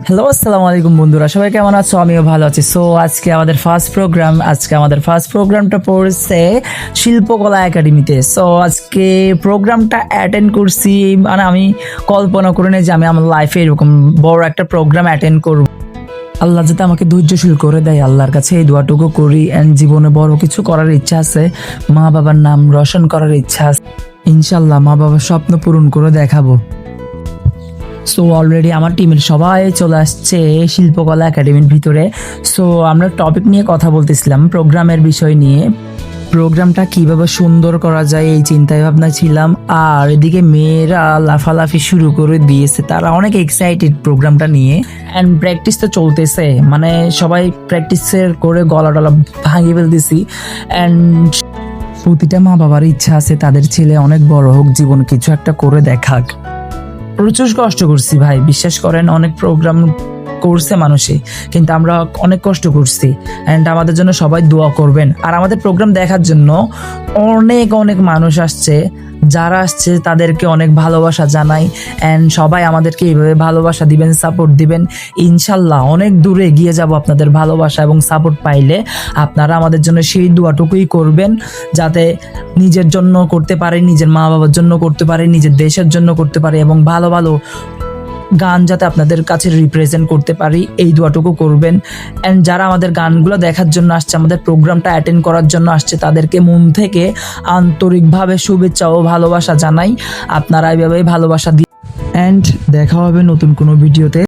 Hello, আসসালামু আলাইকুম বন্ধুরা, সবাই কেমন আছো? আমিও ভালো আছি। সো আজকে আমাদের ফার্স্ট প্রোগ্রামটা পড়ছে শিল্পকলা একাডেমিতে। সো আজকে প্রোগ্রামটা অ্যাটেন্ড করছি, মানে আমি কল্পনা করে নিই যে আমি আমার লাইফে এরকম বড় একটা প্রোগ্রাম অ্যাটেন্ড করব। আল্লাহ যাতে আমাকে ধৈর্যশীল করে দেয়, আল্লাহর কাছে এই দোয়াটুকু করি। অ্যান্ড জীবনে বড় কিছু করার ইচ্ছা আছে, মা বাবার নাম রোশন করার ইচ্ছা আছে। ইনশাল্লাহ মা বাবার স্বপ্ন পূরণ করে দেখাবো। সো অলরেডি আমার টিমের সবাই চলে আসছে শিল্পকলা একাডেমির ভিতরে। সো আমরা টপিক নিয়ে কথা বলতেছিলাম, প্রোগ্রামের বিষয় নিয়ে। প্রোগ্রামটা কিভাবে সুন্দর করা যায় এই চিন্তায় ভাবনা ছিলাম। আর এদিকে মেয়েরা লাফালাফি শুরু করে দিয়েছে, তারা অনেক এক্সাইটেড প্রোগ্রামটা নিয়ে। অ্যান্ড প্র্যাকটিস তো চলতেছে, মানে সবাই প্র্যাকটিসের করে গলা টলা ভাঙিয়ে ফেলতেছি। অ্যান্ড প্রতিটা মা বাবার ইচ্ছা আছে তাদের ছেলে অনেক বড় হোক, জীবন কিছু একটা করে দেখাক। প্রচুর কষ্ট করছি ভাই, বিশ্বাস করেন। অনেক প্রোগ্রাম করছে মানুষে, কিন্তু আমরা অনেক কষ্ট করছি। অ্যান্ড আমাদের জন্য সবাই দোয়া করবেন। আর আমাদের প্রোগ্রাম দেখার জন্য অনেক অনেক মানুষ আসছে, যারা আসছে তাদেরকে অনেক ভালোবাসা জানাই। অ্যান্ড সবাই আমাদেরকে এইভাবে ভালোবাসা দিবেন, সাপোর্ট দিবেন। ইনশাল্লাহ অনেক দূরে এগিয়ে যাব আপনাদের ভালোবাসা এবং সাপোর্ট পাইলে। আপনারা আমাদের জন্য সেই দোয়াটুকুই করবেন, যাতে নিজের জন্য করতে পারে, নিজের মা বাবার জন্য করতে পারে, নিজের দেশের জন্য করতে পারে, এবং ভালো ভালো গান যাতে আপনাদের কাছে রিপ্রেজেন্ট করতে পারি, এই দোয়াটুকু করবেন। অ্যান্ড যারা আমাদের গানগুলো দেখার জন্য আসছে, আমাদের প্রোগ্রামটা অ্যাটেন্ড করার জন্য আসছে, তাদেরকে মন থেকে আন্তরিকভাবে শুভেচ্ছা ও ভালোবাসা জানাই। আপনারা এইভাবেই ভালোবাসা দিন। অ্যান্ড দেখা হবে নতুন কোনো ভিডিওতে।